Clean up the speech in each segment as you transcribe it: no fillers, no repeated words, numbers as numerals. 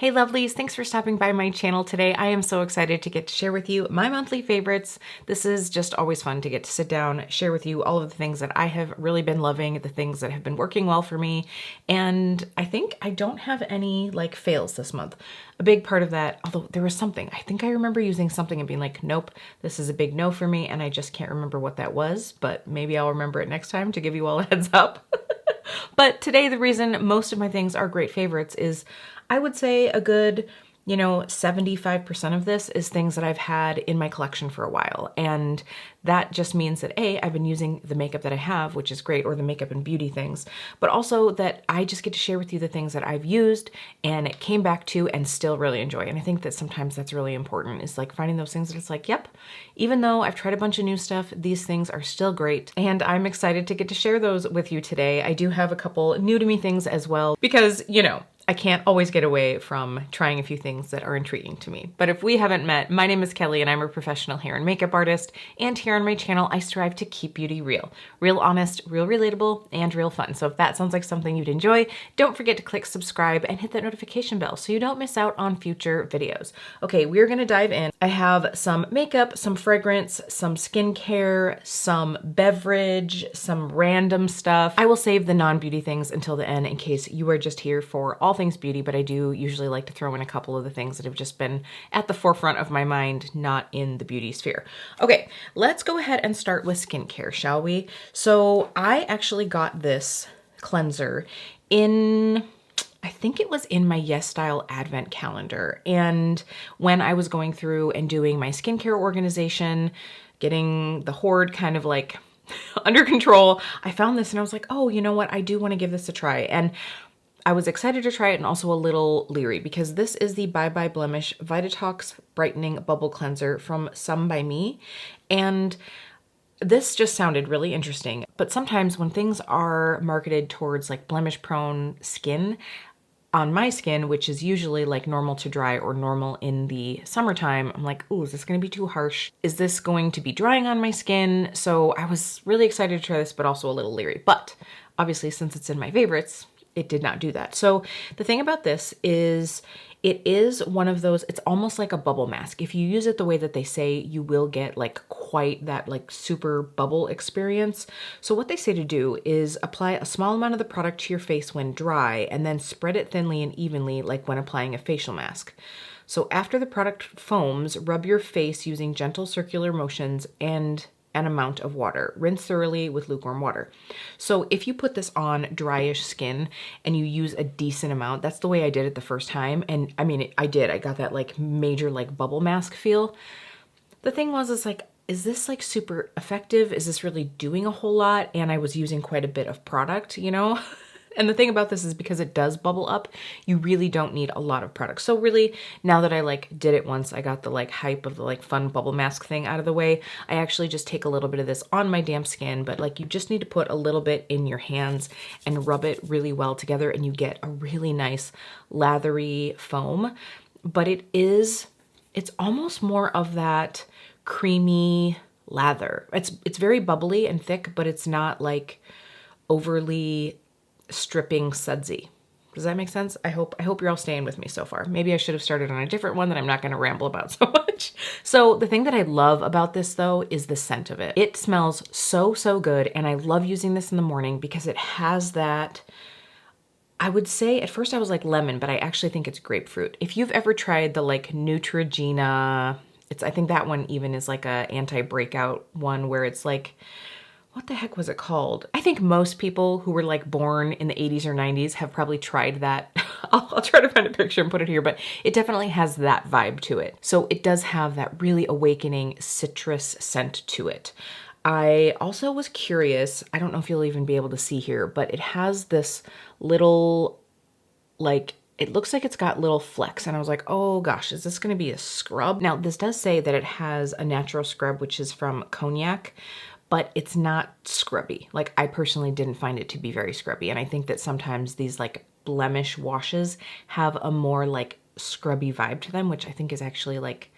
Hey lovelies, thanks for stopping by my channel today. I am so excited to get to share with you my monthly favorites. This is just always fun to get to sit down, share with you all of the things that I have really been loving, the things that have been working well for me. And I think I don't have any like fails this month. A big part of that, although there was something, I think I remember using something and being like, nope, this is a big no for me. And I just can't remember what that was, but maybe I'll remember it next time to give you all a heads up. But today, the reason most of my things are great favorites is I would say a good, 75% of this is things that I've had in my collection for a while. And that just means that A, I've been using the makeup that I have, which is great, or the makeup and beauty things, but also that I just get to share with you the things that I've used and it came back to and still really enjoy. And I think that sometimes that's really important, is like finding those things that it's like, yep, even though I've tried a bunch of new stuff, these things are still great. And I'm excited to get to share those with you today. I do have a couple new to me things as well, because, I can't always get away from trying a few things that are intriguing to me. But if we haven't met, my name is Kelly and I'm a professional hair and makeup artist. And here on my channel, I strive to keep beauty real. Real honest, real relatable, and real fun. So if that sounds like something you'd enjoy, don't forget to click subscribe and hit that notification bell so you don't miss out on future videos. Okay, we're gonna dive in. I have some makeup, some fragrance, some skincare, some beverage, some random stuff. I will save the non-beauty things until the end in case you are just here for all things beauty, but I do usually like to throw in a couple of the things that have just been at the forefront of my mind, not in the beauty sphere. Okay, let's go ahead and start with skincare, shall we? So I actually got this cleanser in, I think it was in my Yes Style advent calendar. And when I was going through and doing my skincare organization, getting the hoard kind of like under control, I found this and I was like, oh, you know what? I do want to give this a try. And I was excited to try it and also a little leery because this is the Bye Bye Blemish Vitatox Brightening Bubble Cleanser from Some By Me. And this just sounded really interesting. But sometimes when things are marketed towards like blemish prone skin, on my skin, which is usually like normal to dry or normal in the summertime, I'm like, ooh, is this gonna be too harsh? Is this going to be drying on my skin? So I was really excited to try this, but also a little leery. But obviously, since it's in my favorites, it did not do that. So the thing about this is it is one of those, it's almost like a bubble mask. If you use it the way that they say, you will get like quite that like super bubble experience. So what they say to do is apply a small amount of the product to your face when dry and then spread it thinly and evenly like when applying a facial mask. So after the product foams, rub your face using gentle circular motions and an amount of water. Rinse thoroughly with lukewarm water. So if you put this on dryish skin and you use a decent amount, that's the way I did it the first time. And I mean, I did. I got that like major like bubble mask feel. The thing was, is like, is this like super effective? Is this really doing a whole lot? And I was using quite a bit of product, And the thing about this is because it does bubble up, you really don't need a lot of product. So really, now that I like did it once, I got the like hype of the like fun bubble mask thing out of the way, I actually just take a little bit of this on my damp skin, but like you just need to put a little bit in your hands and rub it really well together and you get a really nice lathery foam. But it's almost more of that creamy lather. It's very bubbly and thick, but it's not like overly stripping sudsy. Does that make sense? I hope you're all staying with me so far. Maybe I should have started on a different one that I'm not going to ramble about so much. So the thing that I love about this though is the scent of it. It smells so, so good. And I love using this in the morning because it has that, I would say at first I was like lemon, but I actually think it's grapefruit. If you've ever tried the like Neutrogena, I think that one even is like a anti-breakout one where it's like, what the heck was it called? I think most people who were like born in the 80s or 90s have probably tried that. I'll try to find a picture and put it here, but it definitely has that vibe to it. So it does have that really awakening citrus scent to it. I also was curious, I don't know if you'll even be able to see here, but it has this little, like, it looks like it's got little flecks and I was like, oh gosh, is this gonna be a scrub? Now this does say that it has a natural scrub, which is from cognac, but it's not scrubby. Like I personally didn't find it to be very scrubby. And I think that sometimes these like blemish washes have a more like scrubby vibe to them, which I think is actually like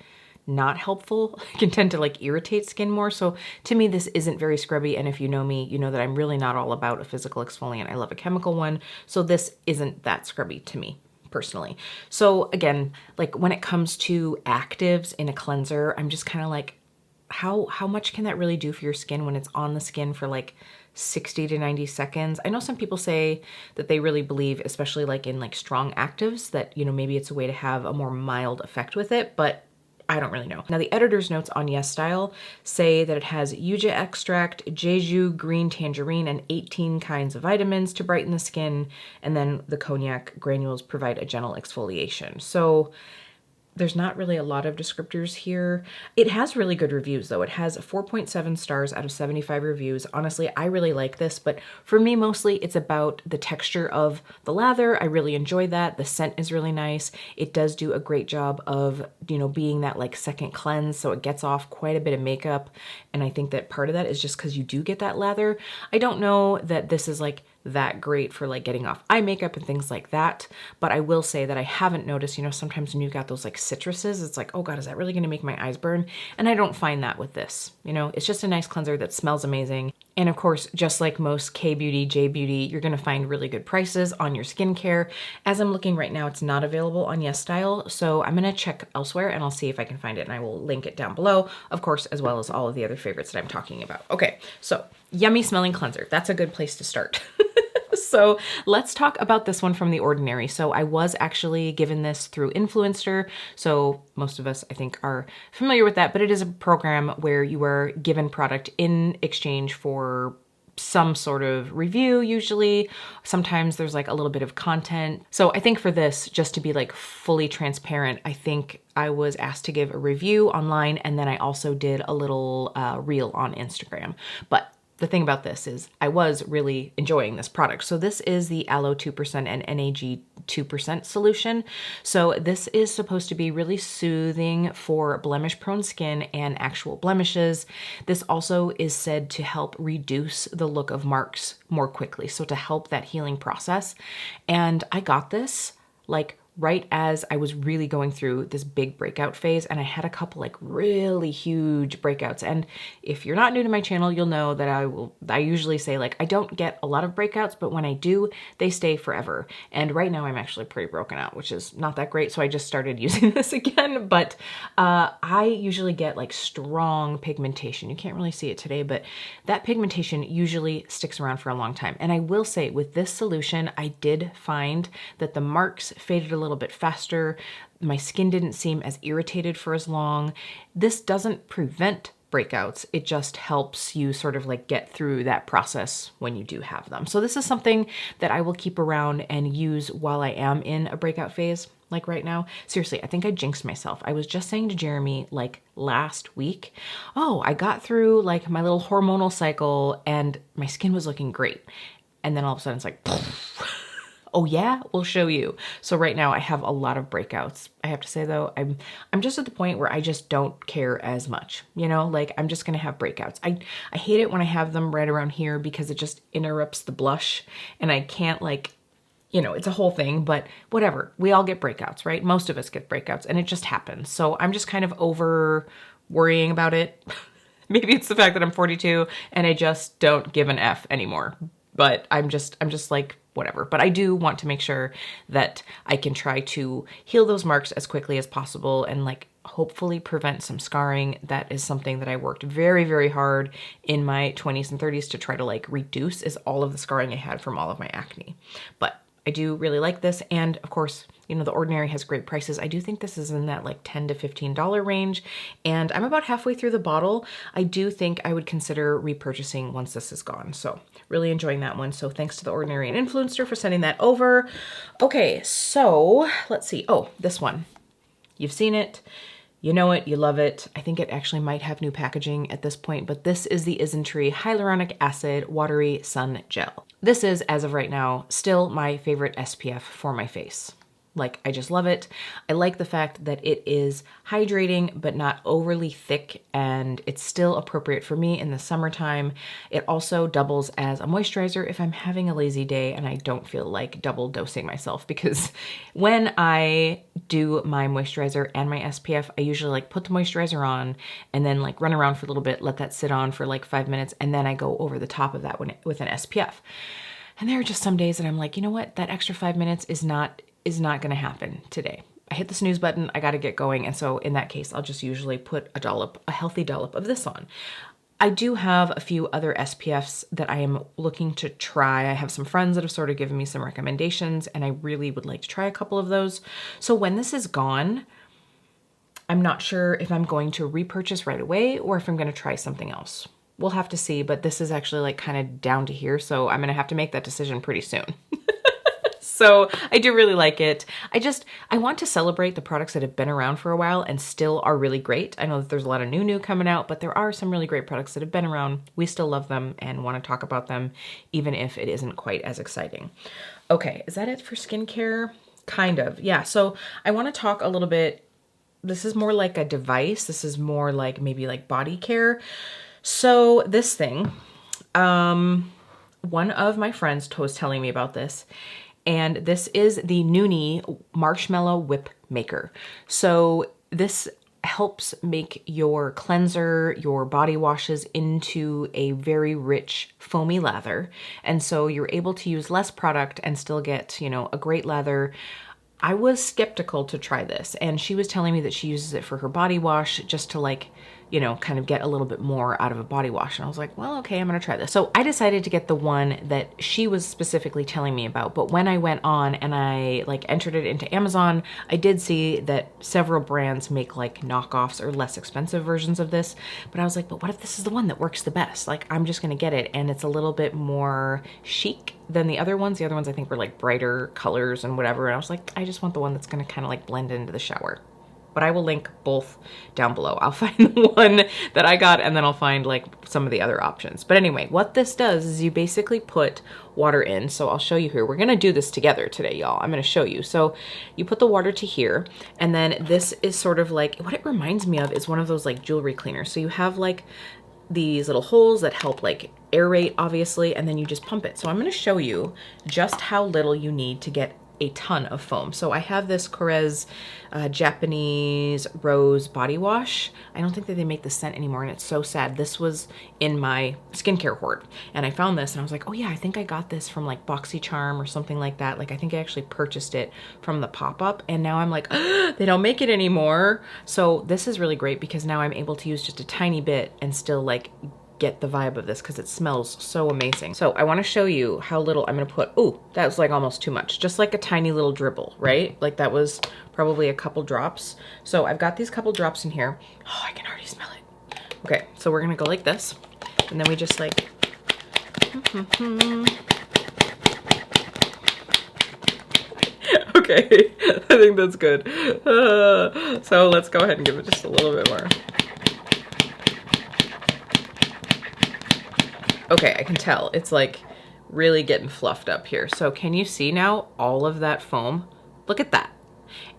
not helpful. It can tend to like irritate skin more. So to me, this isn't very scrubby. And if you know me, you know that I'm really not all about a physical exfoliant. I love a chemical one. So this isn't that scrubby to me. personally. So again, like when it comes to actives in a cleanser, I'm just kind of like, how much can that really do for your skin when it's on the skin for like 60 to 90 seconds? I know some people say that they really believe, especially like in like strong actives, that, you know, maybe it's a way to have a more mild effect with it, but I don't really know. Now the editor's notes on Yes Style say that it has yuja extract, jeju, green tangerine, and 18 kinds of vitamins to brighten the skin. And then the cognac granules provide a gentle exfoliation. So there's not really a lot of descriptors here. It has really good reviews though. It has 4.7 stars out of 75 reviews. Honestly, I really like this, but for me, mostly it's about the texture of the lather. I really enjoy that. The scent is really nice. It does do a great job of, you know, being that like second cleanse. So it gets off quite a bit of makeup. And I think that part of that is just because you do get that lather. I don't know that this is like that great for like getting off eye makeup and things like that. But I will say that I haven't noticed, you know, sometimes when you've got those like citruses, it's like, oh God, is that really going to make my eyes burn? And I don't find that with this. You know, it's just a nice cleanser that smells amazing. And of course, just like most K-beauty, J-beauty, you're going to find really good prices on your skincare. As I'm looking right now, it's not available on Yes Style. So I'm going to check elsewhere and I'll see if I can find it, and I will link it down below, of course, as well as all of the other favorites that I'm talking about. Okay, so yummy smelling cleanser. That's a good place to start. So let's talk about this one from The Ordinary. So I was actually given this through Influencer. So most of us, I think, are familiar with that, but it is a program where you are given product in exchange for some sort of review usually. Sometimes there's like a little bit of content. So I think for this, just to be like fully transparent, I think I was asked to give a review online, and then I also did a little reel on Instagram. But the thing about this is I was really enjoying this product. So this is the Aloe 2% and NAG 2% solution. So this is supposed to be really soothing for blemish prone skin and actual blemishes. This also is said to help reduce the look of marks more quickly. So to help that healing process. And I got this like right as I was really going through this big breakout phase, and I had a couple like really huge breakouts. And if you're not new to my channel, you'll know that I usually say like, I don't get a lot of breakouts, but when I do, they stay forever. And right now I'm actually pretty broken out, which is not that great. So I just started using this again, but I usually get like strong pigmentation. You can't really see it today, but that pigmentation usually sticks around for a long time. And I will say with this solution, I did find that the marks faded a little bit faster. My skin didn't seem as irritated for as long. This doesn't prevent breakouts. It just helps you sort of like get through that process when you do have them. So this is something that I will keep around and use while I am in a breakout phase. Like right now, seriously, I think I jinxed myself. I was just saying to Jeremy like last week, oh, I got through like my little hormonal cycle and my skin was looking great. And then all of a sudden it's like, oh yeah, we'll show you. So right now I have a lot of breakouts. I have to say though, I'm just at the point where I just don't care as much, you know, like I'm just gonna have breakouts. I hate it when I have them right around here because it just interrupts the blush and I can't like, you know, it's a whole thing, but whatever. We all get breakouts, right? Most of us get breakouts and it just happens. So I'm just kind of over worrying about it. Maybe it's the fact that I'm 42 and I just don't give an F anymore. But I'm just like, whatever. But I do want to make sure that I can try to heal those marks as quickly as possible and like hopefully prevent some scarring. That is something that I worked very, very hard in my 20s and 30s to try to like reduce, is all of the scarring I had from all of my acne. But I do really like this. And of course, you know, The Ordinary has great prices. I do think this is in that like $10 to $15 range. And I'm about halfway through the bottle. I do think I would consider repurchasing once this is gone. So really enjoying that one. So thanks to The Ordinary and Influencer for sending that over. Okay, so let's see. Oh, this one. You've seen it. You know it, you love it. I think it actually might have new packaging at this point, but this is the Isntree Hyaluronic Acid Watery Sun Gel. This is, as of right now, still my favorite SPF for my face. Like, I just love it. I like the fact that it is hydrating, but not overly thick, and it's still appropriate for me in the summertime. It also doubles as a moisturizer if I'm having a lazy day and I don't feel like double dosing myself, because when I do my moisturizer and my SPF, I usually like put the moisturizer on and then like run around for a little bit, let that sit on for like 5 minutes, and then I go over the top of that with an SPF. And there are just some days that I'm like, you know what, that extra 5 minutes is not is not gonna happen today. I hit the snooze button, I gotta get going. And so in that case, I'll just usually put a healthy dollop of this on. I do have a few other SPFs that I am looking to try. I have some friends that have sort of given me some recommendations, and I really would like to try a couple of those. So when this is gone, I'm not sure if I'm going to repurchase right away or if I'm gonna try something else. We'll have to see, but this is actually like kind of down to here, so I'm gonna have to make that decision pretty soon. So I do really like it. I want to celebrate the products that have been around for a while and still are really great. I know that there's a lot of new coming out, but there are some really great products that have been around. We still love them and want to talk about them, even if it isn't quite as exciting. Okay, is that it for skincare? Kind of, yeah. So I want to talk a little bit. This is more like a device. This is more like maybe like body care. So this thing, one of my friends was telling me about this, and this is the Noonie Marshmallow Whip Maker. So this helps make your cleanser, your body washes into a very rich foamy lather. And so you're able to use less product and still get, you know, a great lather. I was skeptical to try this, and she was telling me that she uses it for her body wash just to, like, you know, kind of get a little bit more out of a body wash. And I was like, well, okay, I'm gonna try this. So I decided to get the one that she was specifically telling me about. But when I went on and I like entered it into Amazon, I did see that several brands make like knockoffs or less expensive versions of this. But I was like, but what if this is the one that works the best? Like, I'm just gonna get it, and it's a little bit more chic than the other ones. The other ones I think were like brighter colors and whatever. And I was like, I just want the one that's gonna kind of like blend into the shower. But I will link both down below. I'll find the one that I got, and then I'll find like some of the other options. But anyway, what this does is you basically put water in. So I'll show you here. We're gonna do this together today, y'all. I'm gonna show you. So you put the water to here, and then this is sort of like, what it reminds me of is one of those like jewelry cleaners. So you have like these little holes that help like aerate, obviously, and then you just pump it. So I'm gonna show you just how little you need to get a ton of foam. So I have this Korres Japanese Rose body wash. I don't think that they make the scent anymore, and it's so sad. This was in my skincare hoard, and I found this and I was like, oh yeah, I think I got this from like BoxyCharm or something like that. Like, I think I actually purchased it from the pop-up, and now I'm like, oh, they don't make it anymore. So this is really great because now I'm able to use just a tiny bit and still like get the vibe of this because it smells so amazing. So I want to show you how little I'm going to put. Ooh, that was like almost too much. Just like a tiny little dribble, right? Like that was probably a couple drops. So I've got these couple drops in here. Oh, I can already smell it. Okay, so we're going to go like this. And then we just like... Okay, I think that's good. So let's go ahead and give it just a little bit more. Okay, I can tell it's like really getting fluffed up here. So can you see now all of that foam? Look at that.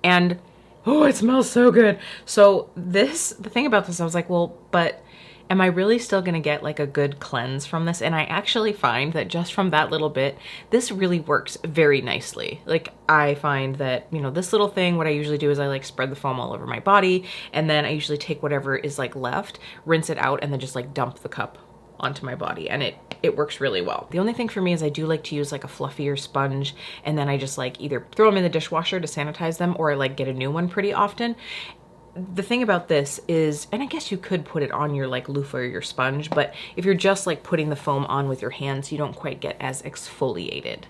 And oh, it smells so good. So the thing about this, I was like, well, but am I really still gonna get like a good cleanse from this? And I actually find that just from that little bit, this really works very nicely. Like, I find that, you know, this little thing, what I usually do is I like spread the foam all over my body, and then I usually take whatever is like left, rinse it out, and then just like dump the cup onto my body, and it works really well. The only thing for me is I do like to use like a fluffier sponge, and then I just like either throw them in the dishwasher to sanitize them, or I like get a new one pretty often. The thing about this is, and I guess you could put it on your like loofah or your sponge, but if you're just like putting the foam on with your hands, you don't quite get as exfoliated.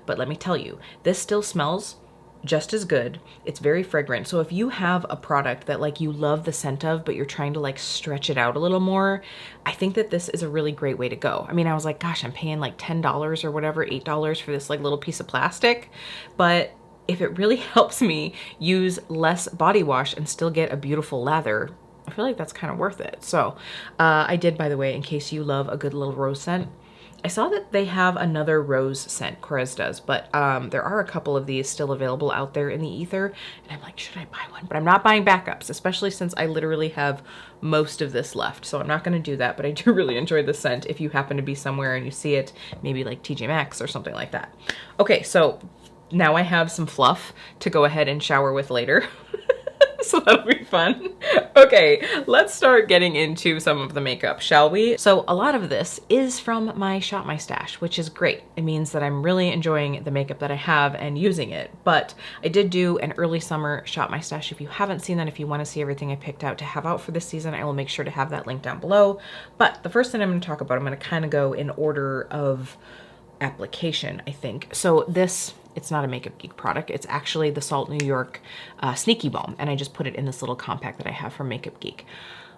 But let me tell you, this still smells just as good. It's very fragrant. So if you have a product that like you love the scent of, but you're trying to like stretch it out a little more, I think that this is a really great way to go. I mean, I was like, gosh, I'm paying like $10 or whatever, $8 for this like little piece of plastic. But if it really helps me use less body wash and still get a beautiful lather, I feel like that's kind of worth it. So I did, by the way, in case you love a good little rose scent, I saw that they have another rose scent, Korres does, but there are a couple of these still available out there in the ether, and I'm like, should I buy one? But I'm not buying backups, especially since I literally have most of this left, so I'm not gonna do that, but I do really enjoy the scent if you happen to be somewhere and you see it, maybe like TJ Maxx or something like that. Okay, so now I have some fluff to go ahead and shower with later. So that'll be fun. Okay, let's start getting into some of the makeup, shall we? So a lot of this is from my Shop My Stash, which is great. It means that I'm really enjoying the makeup that I have and using it. But I did do an early summer Shop My Stash. If you haven't seen that, if you want to see everything I picked out to have out for this season, I will make sure to have that link down below. But the first thing I'm going to talk about, I'm going to kind of go in order of application, I think. So this, it's not a Makeup Geek product. It's actually the Salt New York Sneaky Balm, and I just put it in this little compact that I have from Makeup Geek.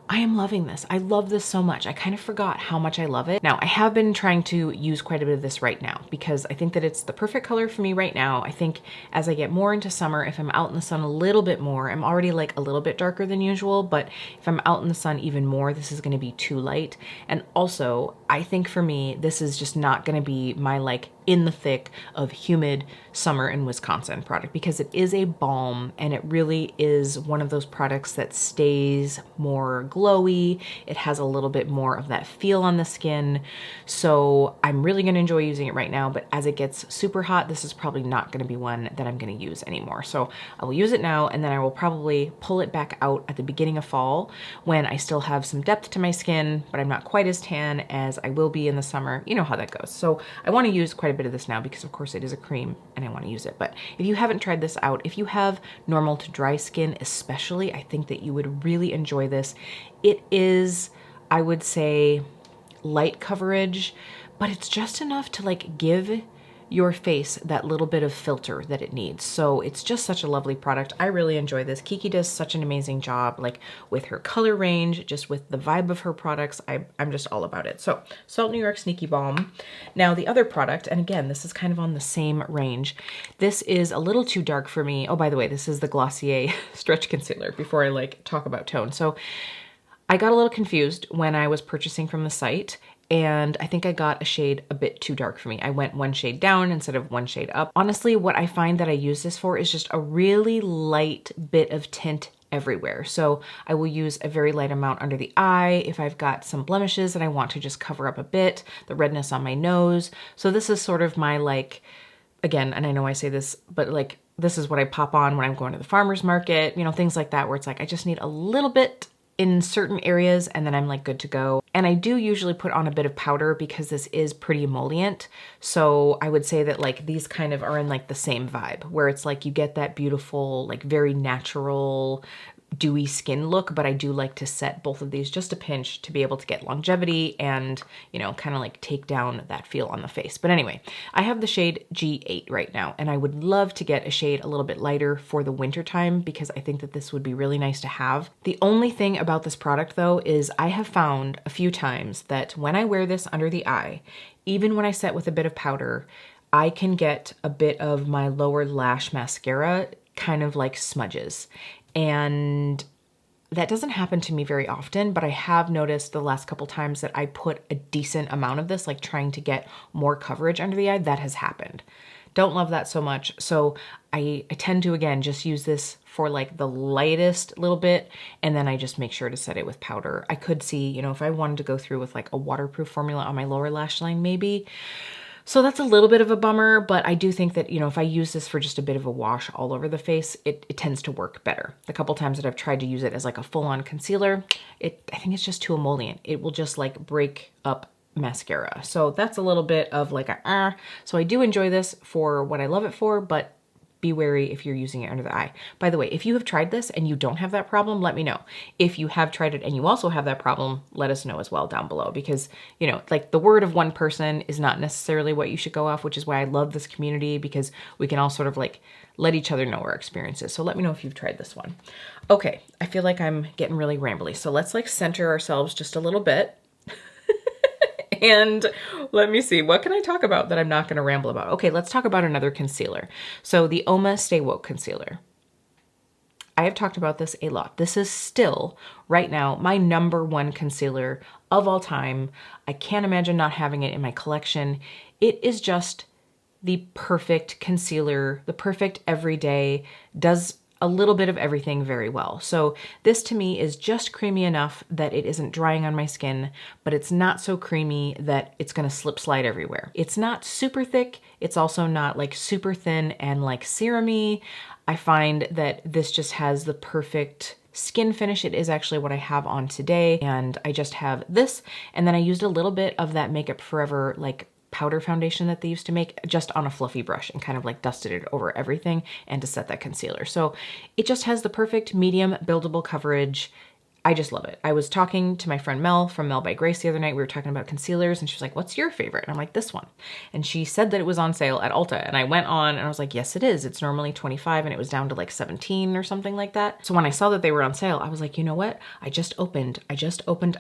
I am loving this. I love this so much. I kind of forgot how much I love it. Now, I have been trying to use quite a bit of this right now because I think that it's the perfect color for me right now. I think as I get more into summer, if I'm out in the sun a little bit more, I'm already like a little bit darker than usual, but if I'm out in the sun even more, this is gonna be too light. And also, I think for me, this is just not gonna be my like in the thick of humid summer in Wisconsin product because it is a balm and it really is one of those products that stays more glowy. It has a little bit more of that feel on the skin. So I'm really gonna enjoy using it right now, but as it gets super hot, this is probably not gonna be one that I'm gonna use anymore. So I will use it now and then I will probably pull it back out at the beginning of fall when I still have some depth to my skin, but I'm not quite as tan as I will be in the summer. You know how that goes. So I wanna use quite a bit of this now because of course it is a cream and I want to use it. But if you haven't tried this out, if you have normal to dry skin especially, I think that you would really enjoy this. It is, I would say, light coverage, but it's just enough to like give your face that little bit of filter that it needs. So it's just such a lovely product. I really enjoy this. Kiki does such an amazing job, like with her color range, just with the vibe of her products. I'm just all about it. So Salt New York Sneaky Balm. Now the other product, and again, this is kind of on the same range. This is a little too dark for me. Oh, by the way, this is the Glossier Stretch Concealer before I like talk about tone. So I got a little confused when I was purchasing from the site, and I think I got a shade a bit too dark for me. I went one shade down instead of one shade up. Honestly, what I find that I use this for is just a really light bit of tint everywhere. So I will use a very light amount under the eye if I've got some blemishes and I want to just cover up a bit, the redness on my nose. So this is sort of my like, again, and I know I say this, but like, this is what I pop on when I'm going to the farmer's market, you know, things like that, where it's like, I just need a little bit in certain areas and then I'm like good to go. And I do usually put on a bit of powder because this is pretty emollient. So I would say that like these kind of are in like the same vibe where it's like you get that beautiful, like very natural, dewy skin look, but I do like to set both of these just a pinch to be able to get longevity and, you know, kind of like take down that feel on the face. But anyway, I have the shade G8 right now, and I would love to get a shade a little bit lighter for the winter time because I think that this would be really nice to have. The only thing about this product though is I have found a few times that when I wear this under the eye, even when I set with a bit of powder, I can get a bit of my lower lash mascara kind of like smudges. And that doesn't happen to me very often, but I have noticed the last couple times that I put a decent amount of this, like trying to get more coverage under the eye, that has happened. Don't love that so much. So I tend to, again, just use this for like the lightest little bit, and then I just make sure to set it with powder. I could see, you know, if I wanted to go through with like a waterproof formula on my lower lash line, maybe. So that's a little bit of a bummer, but I do think that, you know, if I use this for just a bit of a wash all over the face, it tends to work better. The couple times that I've tried to use it as like a full-on concealer, I think it's just too emollient. It will just like break up mascara. So that's a little bit of like a, So I do enjoy this for what I love it for, but be wary if you're using it under the eye. By the way, if you have tried this and you don't have that problem, let me know. If you have tried it and you also have that problem, let us know as well down below, because, you know, like the word of one person is not necessarily what you should go off, which is why I love this community, because we can all sort of like let each other know our experiences. So let me know if you've tried this one. Okay, I feel like I'm getting really rambly. So let's like center ourselves just a little bit. And let me see, what can I talk about that I'm not going to ramble about? Okay, let's talk about another concealer. So the Oma Stay Woke Concealer. I have talked about this a lot. This is still, right now, my #1 concealer of all time. I can't imagine not having it in my collection. It is just the perfect concealer, the perfect everyday, does a little bit of everything very well. So this to me is just creamy enough that it isn't drying on my skin, but it's not so creamy that it's gonna slip slide everywhere. It's not super thick. It's also not like super thin and like serum-y. I find that this just has the perfect skin finish. It is actually what I have on today, and I just have this, and then I used a little bit of that Makeup Forever like powder foundation that they used to make just on a fluffy brush and kind of like dusted it over everything and to set that concealer. So it just has the perfect medium buildable coverage. I just love it. I was talking to my friend Mel from Mel by Grace the other night. We were talking about concealers and she was like, what's your favorite? And I'm like, this one. And she said that it was on sale at Ulta. And I went on and I was like, yes, it is. It's normally 25 and it was down to like 17 or something like that. So when I saw that they were on sale, I was like, you know what? I just opened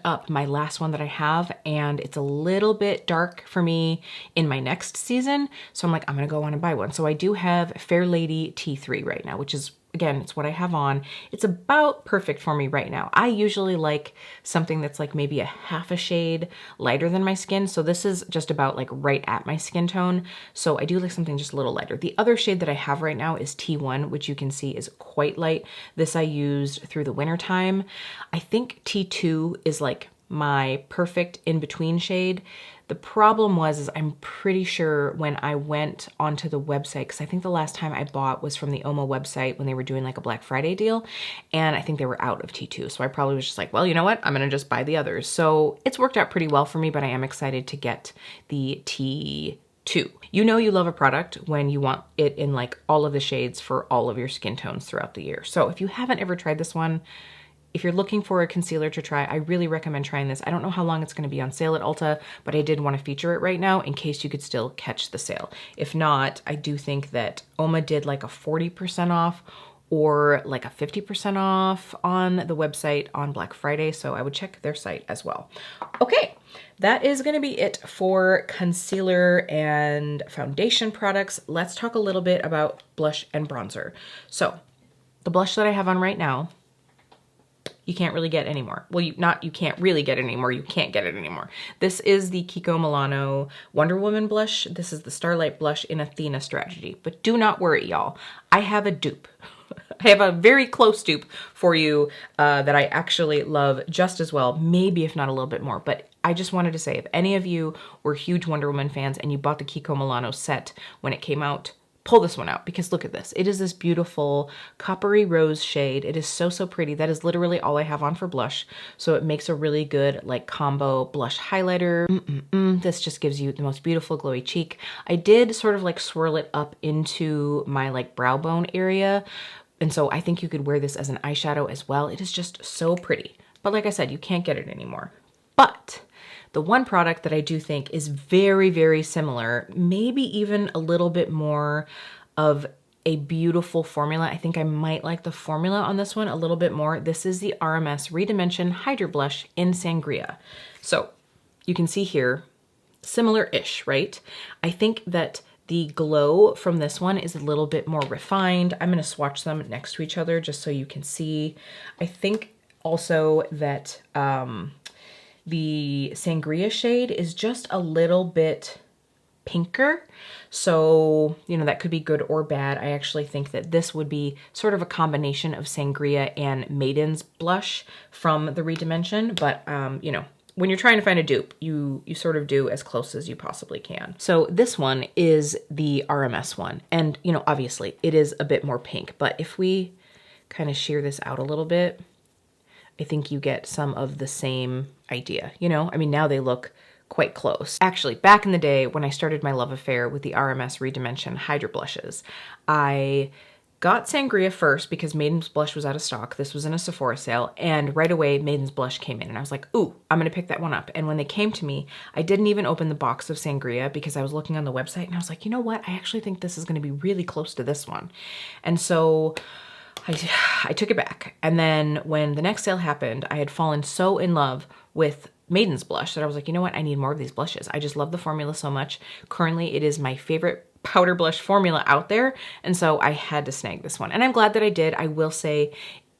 up my last one that I have, and it's a little bit dark for me in my next season. So I'm like, I'm gonna go on and buy one. So I do have Fair Lady T3 right now, which is, again, it's what I have on. It's about perfect for me right now. I usually like something that's like maybe a half a shade lighter than my skin. So this is just about like right at my skin tone. So I do like something just a little lighter. The other shade that I have right now is T1, which you can see is quite light. This I used through the winter time. I think T2 is like my perfect in-between shade. The problem is I'm pretty sure when I went onto the website, because I think the last time I bought was from the OMA website when they were doing like a Black Friday deal, and I think they were out of T2. So I probably was just like, well, you know what? I'm gonna just buy the others. So it's worked out pretty well for me, but I am excited to get the T2. You know you love a product when you want it in like all of the shades for all of your skin tones throughout the year. So if you haven't ever tried this one, if you're looking for a concealer to try, I really recommend trying this. I don't know how long it's going to be on sale at Ulta, but I did want to feature it right now in case you could still catch the sale. If not, I do think that OMA did like a 40% off or like a 50% off on the website on Black Friday, so I would check their site as well. Okay, that is going to be it for concealer and foundation products. Let's talk a little bit about blush and bronzer. So the blush that I have on right now, you can't really get anymore. Well, you can't really get it anymore, you can't get it anymore. This is the Kiko Milano Wonder Woman blush. This is the Starlight blush in Athena Strategy. But do not worry, y'all. I have a dupe. I have a very close dupe for you that I actually love just as well, maybe if not a little bit more. But I just wanted to say, if any of you were huge Wonder Woman fans and you bought the Kiko Milano set when it came out, pull this one out, because look at this. It is this beautiful coppery rose shade. It is so, so pretty. That is literally all I have on for blush. So it makes a really good like combo blush highlighter. This just gives you the most beautiful glowy cheek. I did sort of like swirl it up into my like brow bone area. And so I think you could wear this as an eyeshadow as well. It is just so pretty. But like I said, you can't get it anymore. But the one product that I do think is very, very similar, maybe even a little bit more of a beautiful formula. I think I might like the formula on this one a little bit more. This is the RMS ReDimension Hydra Blush in Sangria. So you can see here, similar-ish, right? I think that the glow from this one is a little bit more refined. I'm gonna swatch them next to each other just so you can see. I think also that the Sangria shade is just a little bit pinker. So, you know, that could be good or bad. I actually think that this would be sort of a combination of Sangria and Maiden's blush from the ReDimension. But, you know, when you're trying to find a dupe, you sort of do as close as you possibly can. So this one is the RMS one. And, you know, obviously it is a bit more pink, but if we kind of shear this out a little bit, I think you get some of the same idea, you know? I mean, now they look quite close. Actually, back in the day when I started my love affair with the RMS ReDimension Hydra Blushes, I got Sangria first because Maiden's Blush was out of stock. This was in a Sephora sale, and right away Maiden's Blush came in and I was like, ooh, I'm gonna pick that one up. And when they came to me, I didn't even open the box of Sangria because I was looking on the website and I was like, you know what? I actually think this is gonna be really close to this one. And so I took it back. And then when the next sale happened, I had fallen so in love with Maiden's Blush that I was like, you know what? I need more of these blushes. I just love the formula so much. Currently, it is my favorite powder blush formula out there. And so I had to snag this one. And I'm glad that I did. I will say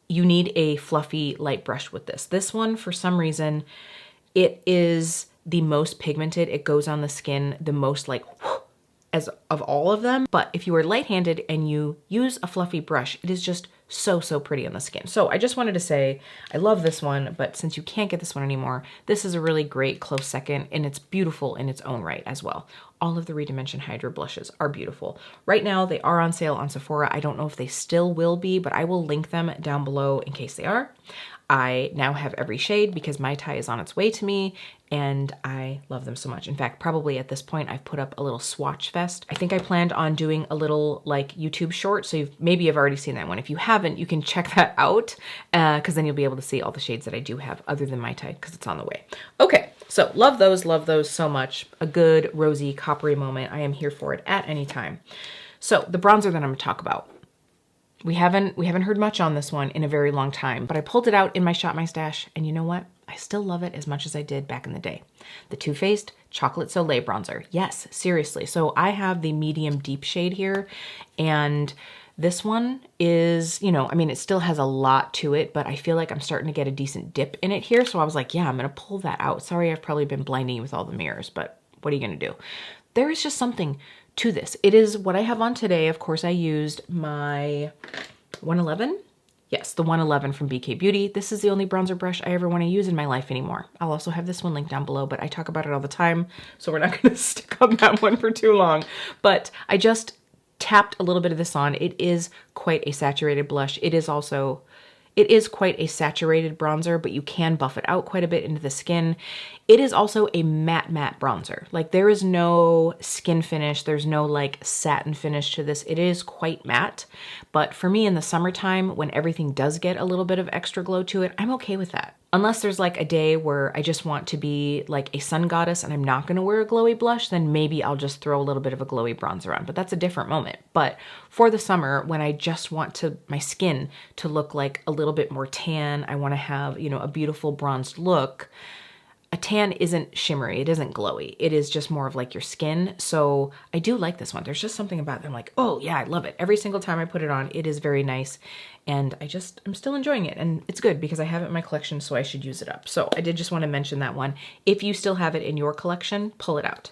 you need a fluffy light brush with this. This one, for some reason, it is the most pigmented. It goes on the skin the most like as of all of them. But if you are light-handed and you use a fluffy brush, it is just so, so pretty on the skin. So I just wanted to say, I love this one, but since you can't get this one anymore, this is a really great close second, and it's beautiful in its own right as well. All of the ReDimension Hydra blushes are beautiful. Right now, they are on sale on Sephora. I don't know if they still will be, but I will link them down below in case they are. I now have every shade because my tie is on its way to me, and I love them so much. In fact, probably at this point, I've put up a little swatch fest. I think I planned on doing a little like YouTube short, so maybe you've already seen that one. If you haven't, you can check that out because then you'll be able to see all the shades that I do have other than my tie because it's on the way. Okay, so love those so much. A good rosy coppery moment. I am here for it at any time. So the bronzer that I'm gonna talk about. We haven't heard much on this one in a very long time, but I pulled it out in my Shop My Stash, and you know what? I still love it as much as I did back in the day. The Too Faced Chocolate Soleil Bronzer. Yes, seriously. So I have the medium deep shade here, and this one is, you know, I mean, it still has a lot to it, but I feel like I'm starting to get a decent dip in it here. So I was like, yeah, I'm going to pull that out. Sorry, I've probably been blinding you with all the mirrors, but what are you going to do? There is just something to this. It is what I have on today. Of course, I used my 111. Yes, the 111 from BK Beauty. This is the only bronzer brush I ever want to use in my life anymore. I'll also have this one linked down below, but I talk about it all the time, so we're not going to stick on that one for too long. But I just tapped a little bit of this on. It is quite a saturated blush. It is quite a saturated bronzer, but you can buff it out quite a bit into the skin. It is also a matte bronzer. Like there is no skin finish. There's no like satin finish to this. It is quite matte, but for me in the summertime, when everything does get a little bit of extra glow to it, I'm okay with that. Unless there's like a day where I just want to be like a sun goddess and I'm not gonna wear a glowy blush, then maybe I'll just throw a little bit of a glowy bronzer on, but that's a different moment. But for the summer, when I just want my skin to look like a little bit more tan, I wanna have, you know, a beautiful bronzed look, a tan isn't shimmery, it isn't glowy. It is just more of like your skin. So I do like this one. There's just something about it. I'm like, oh yeah, I love it. Every single time I put it on, it is very nice. And I'm still enjoying it. And it's good because I have it in my collection, so I should use it up. So I did just want to mention that one. If you still have it in your collection, pull it out.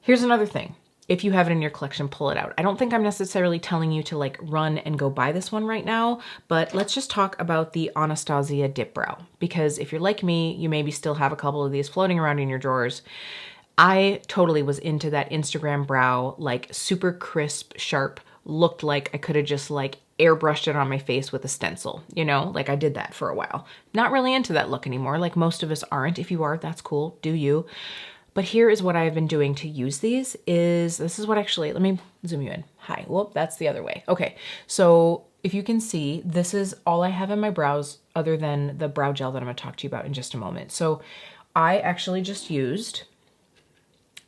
Here's another thing. If you have it in your collection, pull it out. I don't think I'm necessarily telling you to like run and go buy this one right now, but let's just talk about the Anastasia Dip Brow. Because if you're like me, you maybe still have a couple of these floating around in your drawers. I totally was into that Instagram brow, like super crisp, sharp, looked like I could have just like airbrushed it on my face with a stencil, you know, like I did that for a while. Not really into that look anymore, like most of us aren't. If you are, that's cool, do you. But here is what I've been doing to use these this is what actually, let me zoom you in. Hi, whoop, that's the other way. Okay, so if you can see, this is all I have in my brows other than the brow gel that I'm gonna talk to you about in just a moment. So I actually just used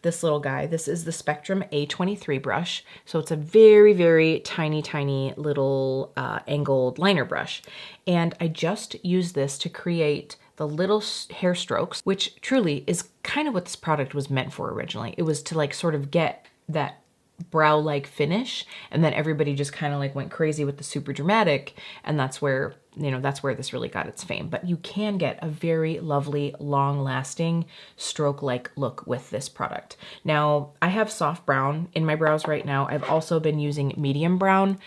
this little guy. This is the Spectrum A23 brush. So it's a very, very tiny, tiny little angled liner brush. And I just used this to create the little hair strokes, which truly is kind of what this product was meant for originally. It was to like sort of get that brow-like finish, and then everybody just kind of like went crazy with the super dramatic, and that's where, you know, that's where this really got its fame. But you can get a very lovely, long-lasting stroke-like look with this product. Now, I have soft brown in my brows right now. I've also been using medium brown.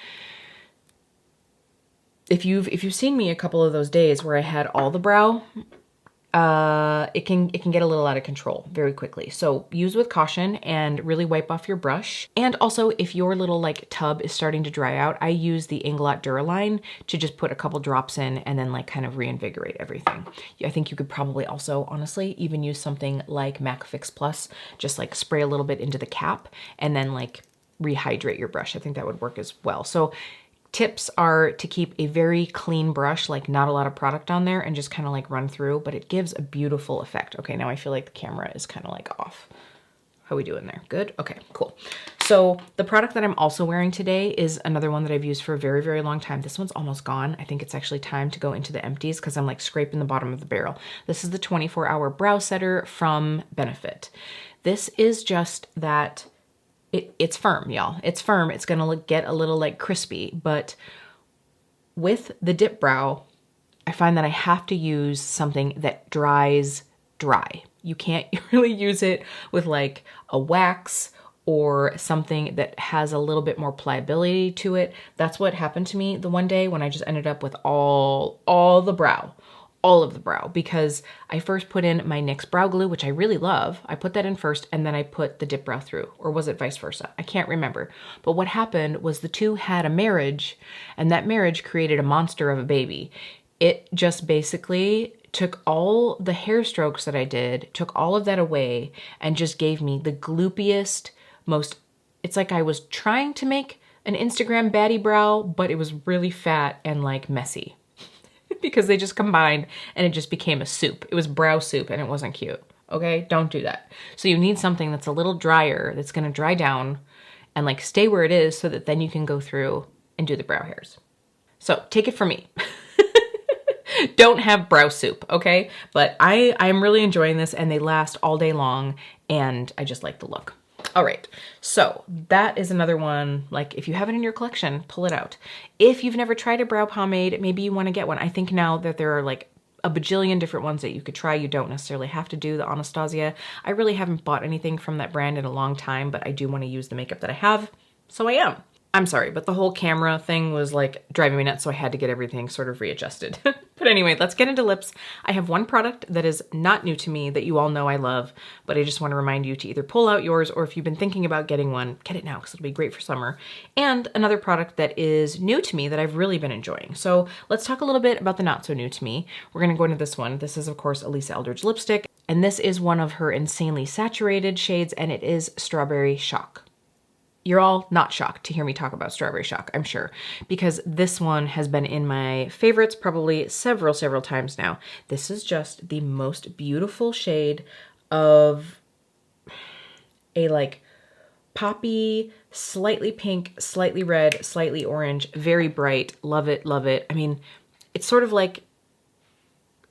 If you've seen me a couple of those days where I had all the brow, it can get a little out of control very quickly. So use with caution and really wipe off your brush. And also if your little like tub is starting to dry out, I use the Inglot Duraline to just put a couple drops in and then like kind of reinvigorate everything. I think you could probably also honestly even use something like MAC Fix Plus, just like spray a little bit into the cap and then like rehydrate your brush. I think that would work as well. So tips are to keep a very clean brush, like not a lot of product on there, and just kind of like run through, but it gives a beautiful effect. Okay, now I feel like the camera is kind of like off. How are we doing there? Good? Okay, cool. So the product that I'm also wearing today is another one that I've used for a very, very long time. This one's almost gone. I think it's actually time to go into the empties because I'm like scraping the bottom of the barrel. This is the 24-Hour Brow Setter from Benefit. This is just that it's firm, y'all. It's firm. It's gonna get a little like crispy, but with the dip brow, I find that I have to use something that dries dry. You can't really use it with like a wax or something that has a little bit more pliability to it. That's what happened to me the one day when I just ended up with all of the brow, because I first put in my NYX brow glue, which I really love. I put that in first, and then I put the dip brow through, or was it vice versa? I can't remember. But what happened was the two had a marriage, and that marriage created a monster of a baby. It just basically took all the hair strokes that I did, took all of that away, and just gave me the gloopiest, it's like I was trying to make an Instagram baddie brow, but it was really fat and like messy. Because they just combined and it just became a soup. It was brow soup and it wasn't cute. Okay, don't do that. So you need something that's a little drier, that's gonna dry down and like stay where it is, so that then you can go through and do the brow hairs. So take it from me. Don't have brow soup, okay? But I'm really enjoying this, and they last all day long, and I just like the look. All right, so that is another one. Like, if you have it in your collection, pull it out. If you've never tried a brow pomade, maybe you want to get one. I think now that there are like a bajillion different ones that you could try, you don't necessarily have to do the Anastasia. I really haven't bought anything from that brand in a long time, but I do want to use the makeup that I have, so I am. I'm sorry, but the whole camera thing was like driving me nuts, so I had to get everything sort of readjusted. But anyway, let's get into lips. I have one product that is not new to me that you all know I love, but I just want to remind you to either pull out yours, or if you've been thinking about getting one, get it now because it'll be great for summer. And another product that is new to me that I've really been enjoying. So let's talk a little bit about the not so new to me. We're gonna go into this one. This is of course Elisa Eldridge lipstick, and this is one of her insanely saturated shades, and it is Strawberry Shock. You're all not shocked to hear me talk about Strawberry Shock, I'm sure, because this one has been in my favorites probably several times now. This is just the most beautiful shade of a like poppy, slightly pink, slightly red, slightly orange, very bright. Love it, love it. I mean, it's sort of like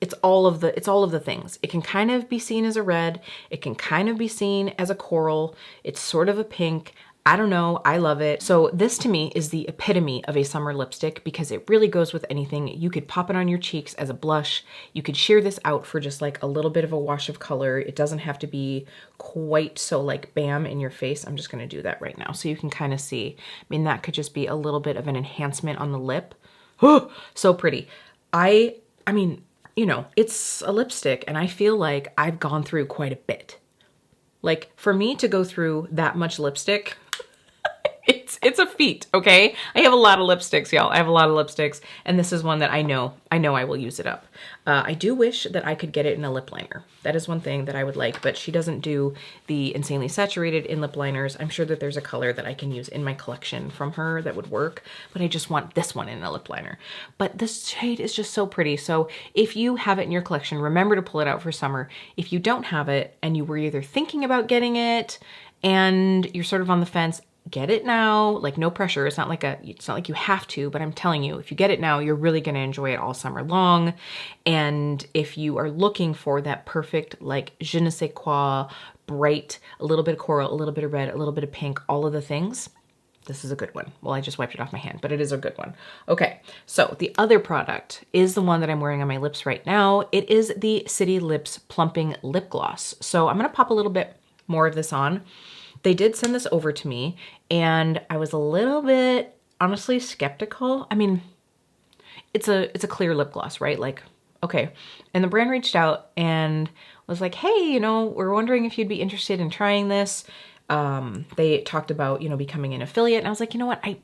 it's all of the things. It can kind of be seen as a red, it can kind of be seen as a coral, it's sort of a pink. I don't know, I love it. So this to me is the epitome of a summer lipstick, because it really goes with anything. You could pop it on your cheeks as a blush. You could sheer this out for just like a little bit of a wash of color. It doesn't have to be quite so like bam in your face. I'm just gonna do that right now so you can kind of see. I mean, that could just be a little bit of an enhancement on the lip. Oh, so pretty. I mean, you know, it's a lipstick and I feel like I've gone through quite a bit. Like, for me to go through that much lipstick, it's a feat, okay? I have a lot of lipsticks, y'all. I have a lot of lipsticks, and this is one that I know I will use it up. I do wish that I could get it in a lip liner. That is one thing that I would like, but she doesn't do the insanely saturated in lip liners. I'm sure that there's a color that I can use in my collection from her that would work, but I just want this one in a lip liner. But this shade is just so pretty. So if you have it in your collection, remember to pull it out for summer. If you don't have it and you were either thinking about getting it and you're sort of on the fence, get it now. Like, no pressure. It's not like you have to, but I'm telling you, if you get it now, you're really going to enjoy it all summer long. And if you are looking for that perfect, like, je ne sais quoi, bright, a little bit of coral, a little bit of red, a little bit of pink, all of the things, this is a good one. Well, I just wiped it off my hand, but it is a good one. Okay, so the other product is the one that I'm wearing on my lips right now. It is the City Lips Plumping Lip Gloss. So I'm going to pop a little bit more of this on. They did send this over to me, and I was a little bit, honestly, skeptical. I mean, it's a clear lip gloss, right? Like, okay. And the brand reached out and was like, hey, you know, we're wondering if you'd be interested in trying this. They talked about, you know, becoming an affiliate. And I was like, you know what? I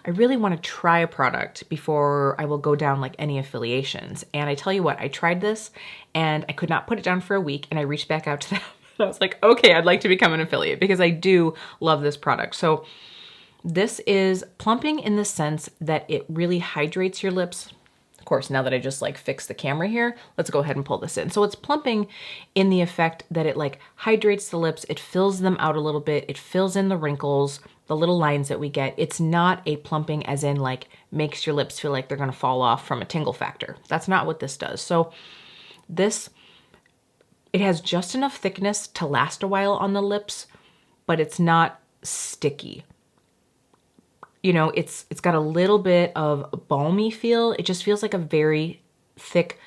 really want to try a product before I will go down like any affiliations. And I tell you what, I tried this and I could not put it down for a week, and I reached back out to them. I was like, okay, I'd like to become an affiliate because I do love this product. So this is plumping in the sense that it really hydrates your lips. Of course, now that I just like fixed the camera here, let's go ahead and pull this in. So it's plumping in the effect that it like hydrates the lips. It fills them out a little bit. It fills in the wrinkles, the little lines that we get. It's not a plumping as in like makes your lips feel like they're gonna fall off from a tingle factor. That's not what this does. So this, it has just enough thickness to last a while on the lips, but it's not sticky. You know, it's got a little bit of balmy feel. It just feels like a very thick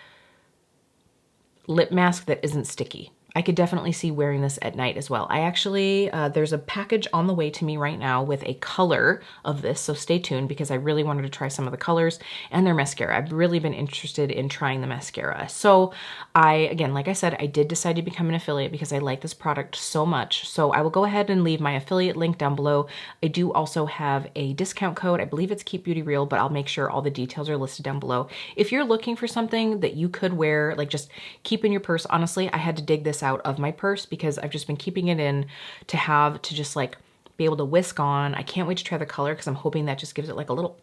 lip mask that isn't sticky. I could definitely see wearing this at night as well. I actually, there's a package on the way to me right now with a color of this, so stay tuned because I really wanted to try some of the colors and their mascara. I've really been interested in trying the mascara. So again, like I said, I did decide to become an affiliate because I like this product so much. So I will go ahead and leave my affiliate link down below. I do also have a discount code. I believe it's Keep Beauty Real, but I'll make sure all the details are listed down below. If you're looking for something that you could wear, like just keep in your purse, honestly, I had to dig this out of my purse because I've just been keeping it in to just like be able to whisk on. I can't wait to try the color because I'm hoping that just gives it like a little,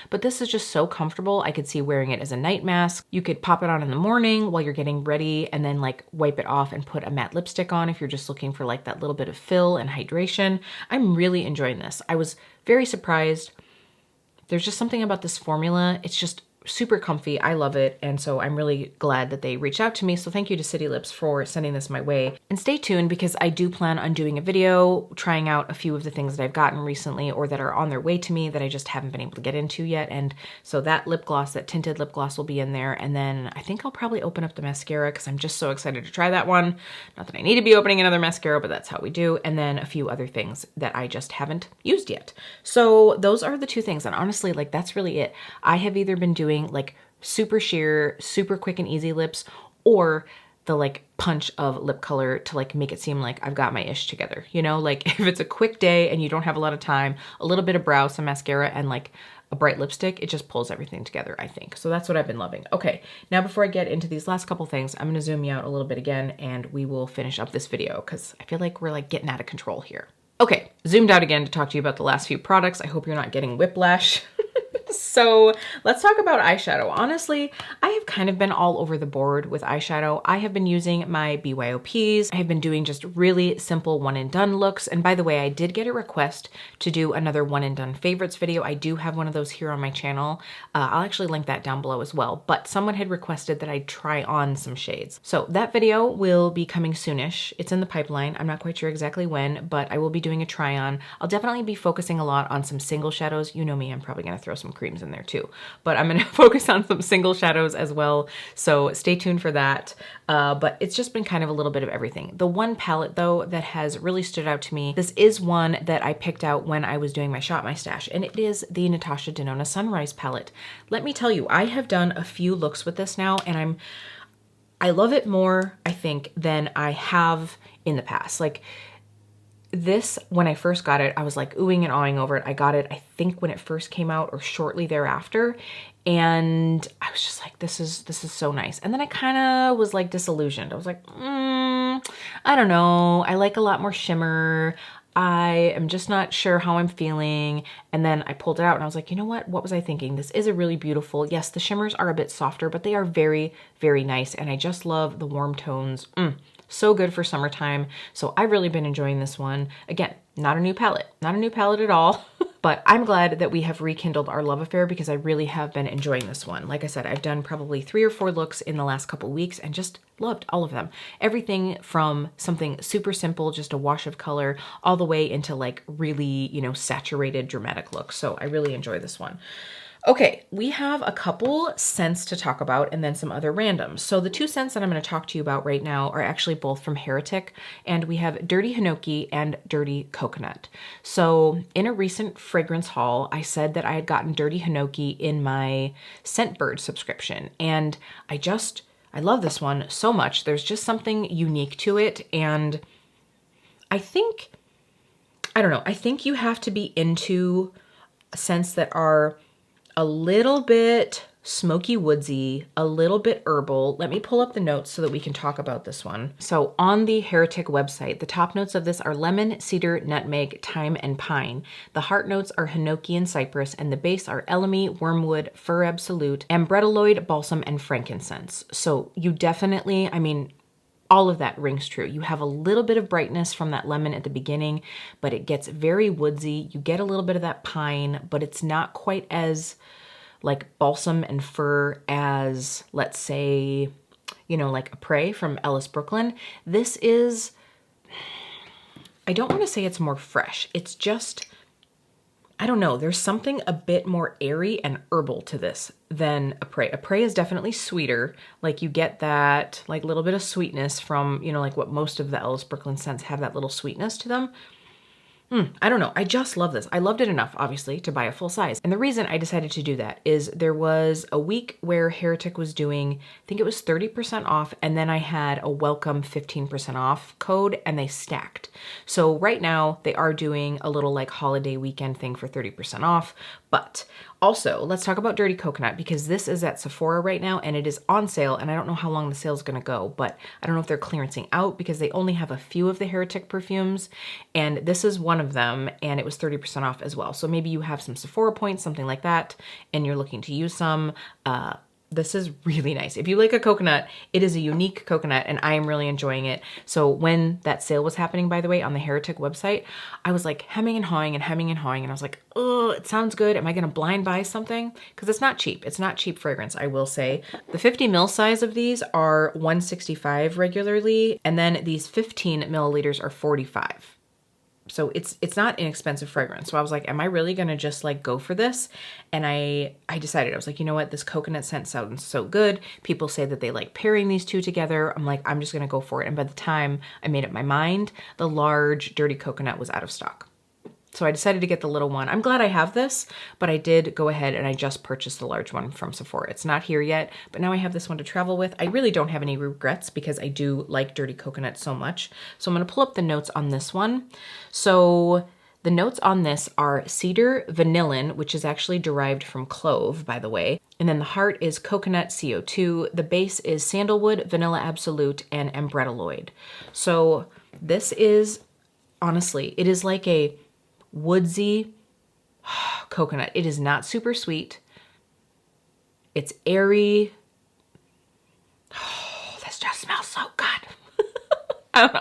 but this is just so comfortable. I could see wearing it as a night mask. You could pop it on in the morning while you're getting ready and then like wipe it off and put a matte lipstick on if you're just looking for like that little bit of fill and hydration. I'm really enjoying this. I was very surprised. There's just something about this formula. It's just super comfy. I love it. And so I'm really glad that they reached out to me. So thank you to City Lips for sending this my way. And stay tuned because I do plan on doing a video trying out a few of the things that I've gotten recently or that are on their way to me that I just haven't been able to get into yet. And so that lip gloss, that tinted lip gloss will be in there. And then I think I'll probably open up the mascara because I'm just so excited to try that one. Not that I need to be opening another mascara, but that's how we do. And then a few other things that I just haven't used yet. So those are the two things. And honestly, like that's really it. I have either been doing like super sheer, super quick and easy lips, or the like punch of lip color to like make it seem like I've got my ish together. You know, like if it's a quick day and you don't have a lot of time, a little bit of brow, some mascara, and like a bright lipstick, it just pulls everything together, I think. So that's what I've been loving. Okay, now before I get into these last couple things, I'm gonna zoom you out a little bit again and we will finish up this video because I feel like we're like getting out of control here. Okay, zoomed out again to talk to you about the last few products. I hope you're not getting whiplash. So let's talk about eyeshadow. Honestly, I have kind of been all over the board with eyeshadow. I have been using my BYOPs. I have been doing just really simple one and done looks. And by the way, I did get a request to do another one and done favorites video. I do have one of those here on my channel. I'll actually link that down below as well. But someone had requested that I try on some shades. So that video will be coming soonish. It's in the pipeline. I'm not quite sure exactly when, but I will be doing a try on. I'll definitely be focusing a lot on some single shadows. You know me, I'm probably gonna throw some creams in there too, but I'm gonna focus on some single shadows as well. So stay tuned for that. But it's just been kind of a little bit of everything. The one palette though that has really stood out to me, this is one that I picked out when I was doing my Shop My Stash, and it is the Natasha Denona Sunrise palette. Let me tell you, I have done a few looks with this now, and I love it more, I think, than I have in the past. Like, this, when I first got it, I was like oohing and awing over it. I got it, I think, when it first came out or shortly thereafter. And I was just like, this is so nice. And then I kind of was like disillusioned. I was like, I don't know. I like a lot more shimmer. I am just not sure how I'm feeling. And then I pulled it out and I was like, you know what? What was I thinking? This is a really beautiful, yes, the shimmers are a bit softer, but they are very, very nice. And I just love the warm tones. So good for summertime. So I've really been enjoying this one. Again, not a new palette at all, but I'm glad that we have rekindled our love affair because I really have been enjoying this one. Like I said, I've done probably 3 or 4 looks in the last couple weeks and just loved all of them. Everything from something super simple, just a wash of color, all the way into like really, you know, saturated dramatic looks. So I really enjoy this one. Okay, we have a couple scents to talk about and then some other randoms. So the 2 scents that I'm going to talk to you about right now are actually both from Heretic, and we have Dirty Hinoki and Dirty Coconut. So in a recent fragrance haul, I said that I had gotten Dirty Hinoki in my Scentbird subscription, and I love this one so much. There's just something unique to it, and I think you have to be into scents that are a little bit smoky woodsy, a little bit herbal. Let me pull up the notes so that we can talk about this one. So on the Heretic website, the top notes of this are lemon, cedar, nutmeg, thyme, and pine. The heart notes are hinoki and cypress, and the base are elemi, wormwood, fir absolute, ambretaloid, balsam, and frankincense. So you definitely, I mean, all of that rings true. You have a little bit of brightness from that lemon at the beginning, but it gets very woodsy. You get a little bit of that pine, but it's not quite as like balsam and fir as, let's say, you know, like a Prey from Ellis Brooklyn. This is, I don't want to say it's more fresh. It's just, I don't know, there's something a bit more airy and herbal to this than a Prey. A Prey is definitely sweeter. Like you get that like little bit of sweetness from, you know, like what most of the Ellis Brooklyn scents have, that little sweetness to them. I don't know. I just love this. I loved it enough, obviously, to buy a full size. And the reason I decided to do that is there was a week where Heretic was doing, I think it was 30% off, and then I had a welcome 15% off code, and they stacked. So right now they are doing a little like holiday weekend thing for 30% off. But also, let's talk about Dirty Coconut, because this is at Sephora right now and it is on sale, and I don't know how long the sale is gonna go, but I don't know if they're clearancing out because they only have a few of the Heretic perfumes, and this is one of them, and it was 30% off as well. So maybe you have some Sephora points, something like that, and you're looking to use some. This is really nice. If you like a coconut, it is a unique coconut and I am really enjoying it. So when that sale was happening, by the way, on the Heretic website, I was like hemming and hawing and hemming and hawing, and I was like, oh, it sounds good. Am I gonna blind buy something? Because it's not cheap. It's not cheap fragrance, I will say. The 50 ml size of these are $165 regularly, and then these 15 milliliters are $45. So it's not inexpensive fragrance. So I was like, am I really gonna just like go for this? And I decided, I was like, you know what? This coconut scent sounds so good. People say that they like pairing these two together. I'm like, I'm just gonna go for it. And by the time I made up my mind, the large Dirty Coconut was out of stock. So I decided to get the little one. I'm glad I have this, but I did go ahead and I just purchased the large one from Sephora. It's not here yet, but now I have this one to travel with. I really don't have any regrets because I do like Dirty Coconut so much. So I'm gonna pull up the notes on this one. So the notes on this are cedar vanillin, which is actually derived from clove, by the way. And then the heart is coconut CO2. The base is sandalwood, vanilla absolute, and ambrettalloid. So this is, honestly, it is like a woodsy coconut. It is not super sweet. It's airy. Oh, this just smells so good.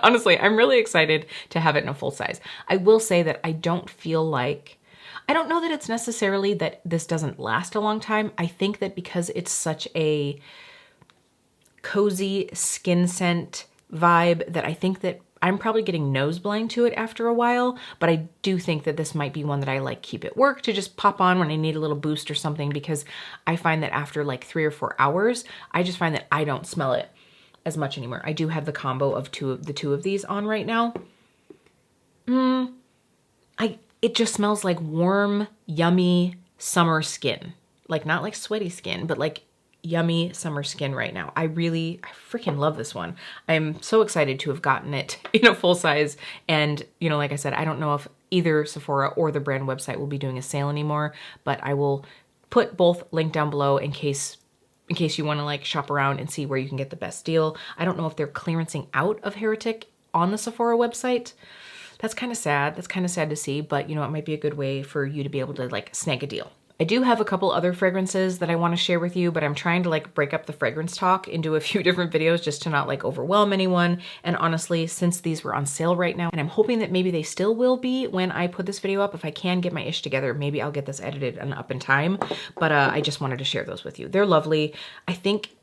Honestly, I'm really excited to have it in a full size. I will say that I don't feel like, I don't know that it's necessarily that this doesn't last a long time. I think that because it's such a cozy skin scent vibe that I think that I'm probably getting nose blind to it after a while, but I do think that this might be one that I like keep at work to just pop on when I need a little boost or something, because I find that after like 3 or 4 hours, I just find that I don't smell it as much anymore. I do have the combo of the two of these on right now. It just smells like warm, yummy summer skin. Like not like sweaty skin, but like yummy summer skin right now. I freaking love this one. I'm so excited to have gotten it in a full size. And, you know, like I said, I don't know if either Sephora or the brand website will be doing a sale anymore, but I will put both linked down below in case you want to like shop around and see where you can get the best deal. I don't know if they're clearancing out of Heretic on the Sephora website. That's kind of sad. That's kind of sad to see, but you know, it might be a good way for you to be able to like snag a deal. I do have a couple other fragrances that I want to share with you, but I'm trying to like break up the fragrance talk into a few different videos just to not like overwhelm anyone. And honestly, since these were on sale right now, and I'm hoping that maybe they still will be when I put this video up, if I can get my ish together, maybe I'll get this edited and up in time. But I just wanted to share those with you. They're lovely. I think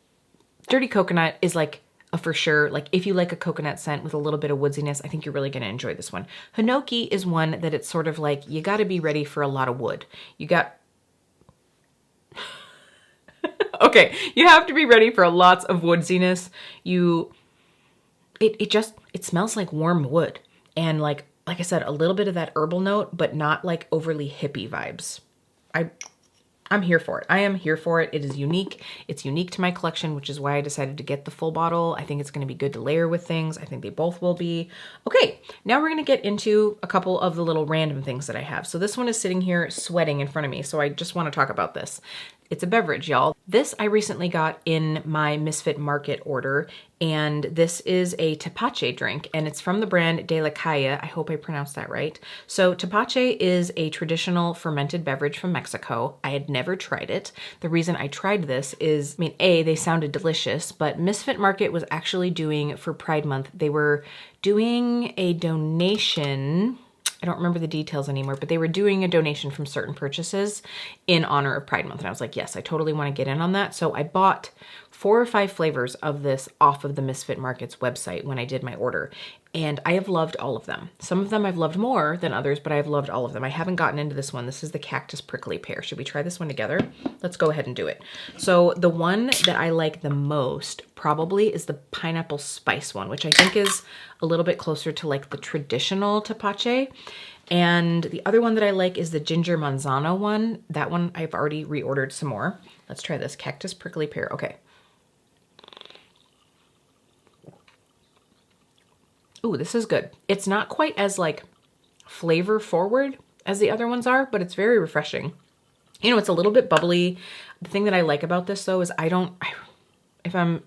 Dirty Coconut is like a for sure, like if you like a coconut scent with a little bit of woodsiness, I think you're really gonna enjoy this one. Hinoki is one that it's sort of like, you gotta be ready for a lot of wood. Okay, you have to be ready for lots of woodsiness. It smells like warm wood. And like I said, a little bit of that herbal note, but not like overly hippie vibes. I'm here for it. I am here for it. It is unique. It's unique to my collection, which is why I decided to get the full bottle. I think it's going to be good to layer with things. I think they both will be. Okay, now we're going to get into a couple of the little random things that I have. So this one is sitting here sweating in front of me, so I just want to talk about this. It's a beverage, y'all. This I recently got in my Misfit Market order, and this is a tepache drink, and it's from the brand De La Calle. I hope I pronounced that right. So tepache is a traditional fermented beverage from Mexico. I had never tried it. The reason I tried this is, I mean, A, they sounded delicious, but Misfit Market was actually doing, for Pride Month, they were doing a donation. I don't remember the details anymore, but they were doing a donation from certain purchases in honor of Pride Month. And I was like, yes, I totally want to get in on that. So I bought 4 or 5 flavors of this off of the Misfit Market's website when I did my order. And I have loved all of them. Some of them I've loved more than others, but I've loved all of them. I haven't gotten into this one. This is the Cactus Prickly Pear. Should we try this one together? Let's go ahead and do it. So the one that I like the most probably is the Pineapple Spice one, which I think is a little bit closer to like the traditional tepache. And the other one that I like is the Ginger Manzano one. That one I've already reordered some more. Let's try this Cactus Prickly Pear. Okay. Ooh, this is good. It's not quite as like flavor forward as the other ones are, but it's very refreshing. You know, it's a little bit bubbly. The thing that I like about this though is if I'm,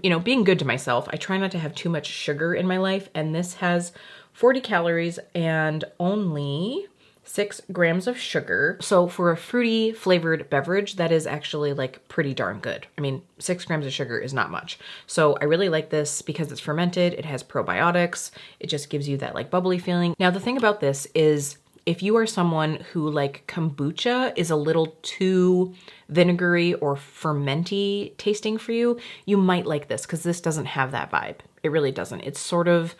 you know, being good to myself, I try not to have too much sugar in my life. And this has 40 calories and only 6 grams of sugar. So for a fruity flavored beverage, that is actually like pretty darn good. I mean, 6 grams of sugar is not much. So I really like this because it's fermented. It has probiotics. It just gives you that like bubbly feeling. Now, the thing about this is if you are someone who like kombucha is a little too vinegary or fermenty tasting for you, you might like this because this doesn't have that vibe. It really doesn't. It's sort of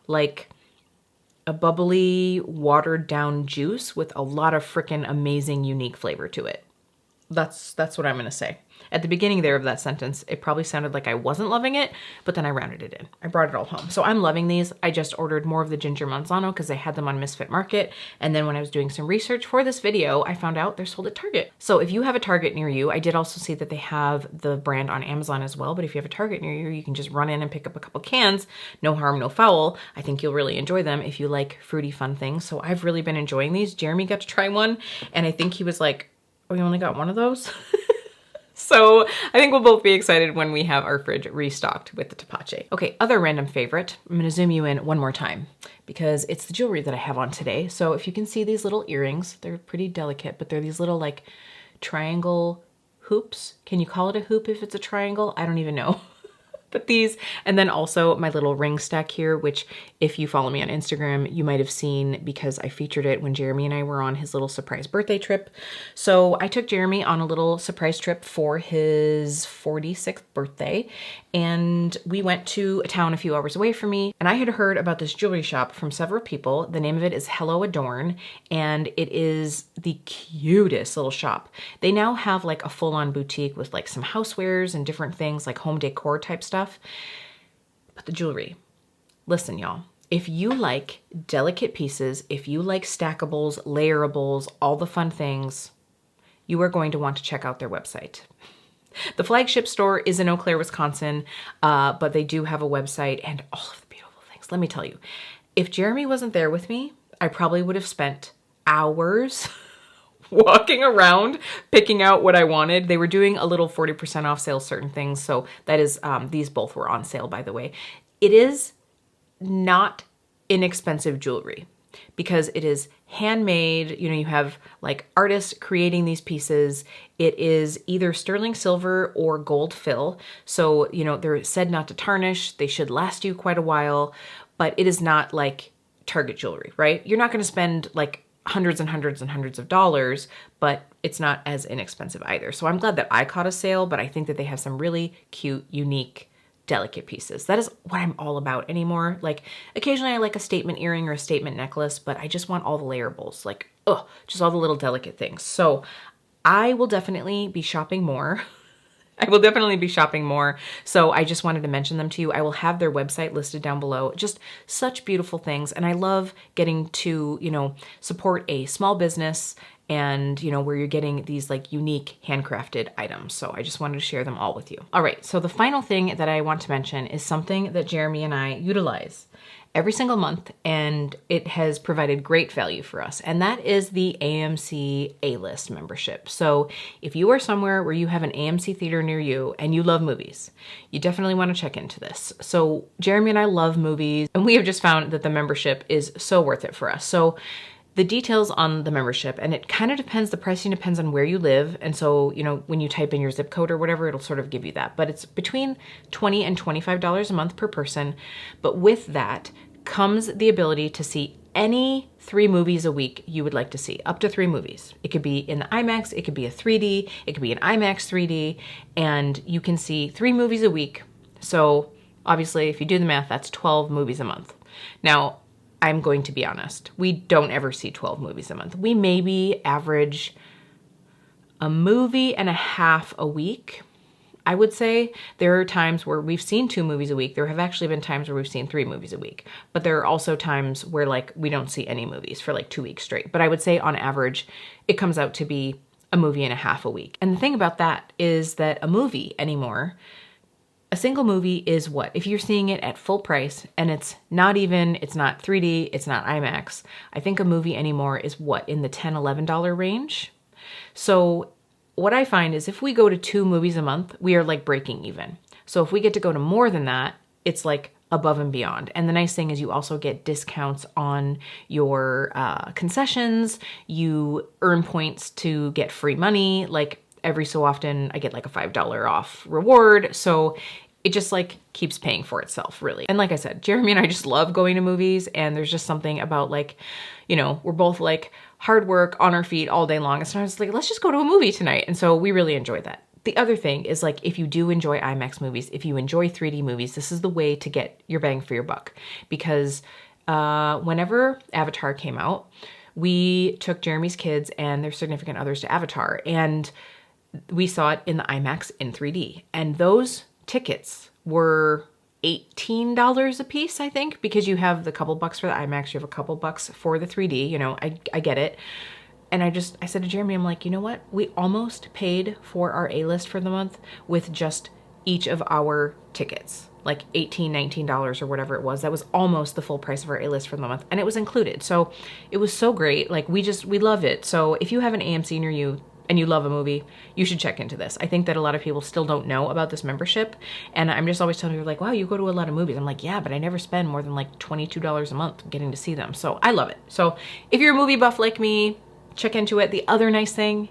like a bubbly, watered down juice with a lot of freaking amazing, unique flavor to it. That's what I'm gonna say. At the beginning there of that sentence, it probably sounded like I wasn't loving it, but then I rounded it in. I brought it all home. So I'm loving these. I just ordered more of the Ginger Manzano because they had them on Misfit Market. And then when I was doing some research for this video, I found out they're sold at Target. So if you have a Target near you, I did also see that they have the brand on Amazon as well. But if you have a Target near you, you can just run in and pick up a couple cans. No harm, no foul. I think you'll really enjoy them if you like fruity, fun things. So I've really been enjoying these. Jeremy got to try one and I think he was like, oh, you only got one of those? So I think we'll both be excited when we have our fridge restocked with the tepache. Okay, other random favorite. I'm gonna zoom you in one more time because it's the jewelry that I have on today. So if you can see these little earrings, they're pretty delicate, but they're these little like triangle hoops. Can you call it a hoop if it's a triangle? I don't even know. But these, and then also my little ring stack here, which if you follow me on Instagram, you might have seen because I featured it when Jeremy and I were on his little surprise birthday trip. So I took Jeremy on a little surprise trip for his 46th birthday. And we went to a town a few hours away from me. And I had heard about this jewelry shop from several people. The name of it is Hello Adorn. And it is the cutest little shop. They now have like a full-on boutique with like some housewares and different things like home decor type stuff. But the jewelry, listen y'all, if you like delicate pieces, if you like stackables, layerables, all the fun things, you are going to want to check out their website. The flagship store is in Eau Claire, Wisconsin, but they do have a website and all of the beautiful things. Let me tell you, if Jeremy wasn't there with me, I probably would have spent hours walking around picking out what I wanted. They were doing a little 40% off sale certain things. So that is, these both were on sale, by the way. It is not inexpensive jewelry because it is handmade. You know, you have like artists creating these pieces. It is either sterling silver or gold fill. So, you know, they're said not to tarnish. They should last you quite a while, but it is not like Target jewelry, right? You're not going to spend like hundreds and hundreds and hundreds of dollars, but it's not as inexpensive either. So I'm glad that I caught a sale, but I think that they have some really cute, unique, delicate pieces. That is what I'm all about anymore. Like occasionally I like a statement earring or a statement necklace, but I just want all the layerables, like, just all the little delicate things. So I will definitely be shopping more. So I just wanted to mention them to you. I will have their website listed down below. Just such beautiful things. And I love getting to, you know, support a small business and, you know, where you're getting these like unique handcrafted items. So I just wanted to share them all with you. All right. So the final thing that I want to mention is something that Jeremy and I utilize every single month, and it has provided great value for us. And that is the AMC A-List membership. So if you are somewhere where you have an AMC theater near you and you love movies, you definitely want to check into this. So Jeremy and I love movies, and we have just found that the membership is so worth it for us. So the details on the membership, and it kind of depends, the pricing depends on where you live. And so, you know, when you type in your zip code or whatever, it'll sort of give you that. But it's between $20 and $25 a month per person. But with that comes the ability to see any 3 movies a week you would like to see, up to 3 movies. It could be in the IMAX, it could be a 3D, it could be an IMAX 3D, and you can see 3 movies a week. So obviously, if you do the math, that's 12 movies a month. Now, I'm going to be honest, we don't ever see 12 movies a month. We maybe average a movie and a half a week. I would say there are times where we've seen 2 movies a week. There have actually been times where we've seen 3 movies a week, but there are also times where like we don't see any movies for like 2 weeks straight. But I would say on average, it comes out to be a movie and a half a week. And the thing about that is that a movie anymore, a single movie is what? If you're seeing it at full price and it's not 3D, it's not IMAX, I think a movie anymore is what, in the $10, $11 range? So what I find is if we go to 2 movies a month, we are like breaking even. So if we get to go to more than that, it's like above and beyond. And the nice thing is you also get discounts on your concessions. You earn points to get free money. Like every so often I get like a $5 off reward. So it just like keeps paying for itself, really. And like I said, Jeremy and I just love going to movies, and there's just something about like, you know, we're both like hard work on our feet all day long. And so I was like, let's just go to a movie tonight. And so we really enjoyed that. The other thing is like, if you do enjoy IMAX movies, if you enjoy 3D movies, this is the way to get your bang for your buck. Because whenever Avatar came out, we took Jeremy's kids and their significant others to Avatar, and we saw it in the IMAX in 3D. And those tickets were $18 a piece, I think, because you have the couple bucks for the IMAX, you have a couple bucks for the 3D, you know, I get it. And I said to Jeremy, I'm like, you know what? We almost paid for our A-list for the month with just each of our tickets, like $18, $19 or whatever it was. That was almost the full price of our A-list for the month, and it was included. So it was so great. Like we love it. So if you have an AMC near you and you love a movie, you should check into this. I think that a lot of people still don't know about this membership. And I'm just always telling people like, wow, you go to a lot of movies. I'm like, yeah, but I never spend more than like $22 a month getting to see them. So I love it. So if you're a movie buff like me, check into it. The other nice thing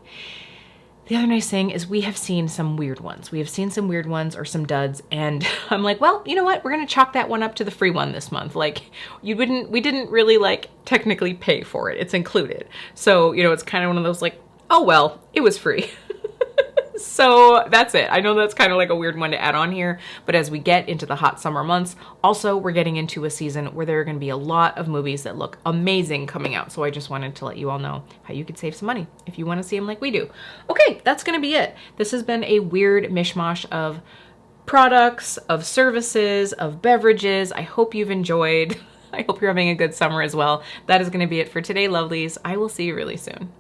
is we have seen some weird ones. We have seen some weird ones or some duds. And I'm like, well, you know what? We're going to chalk that one up to the free one this month. Like we didn't really like technically pay for it. It's included. So, you know, it's kind of one of those like, oh, well, it was free. So that's it. I know that's kind of like a weird one to add on here, but as we get into the hot summer months, also we're getting into a season where there are going to be a lot of movies that look amazing coming out. So I just wanted to let you all know how you could save some money if you want to see them like we do. Okay, that's going to be it. This has been a weird mishmash of products, of services, of beverages. I hope you've enjoyed. I hope you're having a good summer as well. That is going to be it for today, lovelies. I will see you really soon.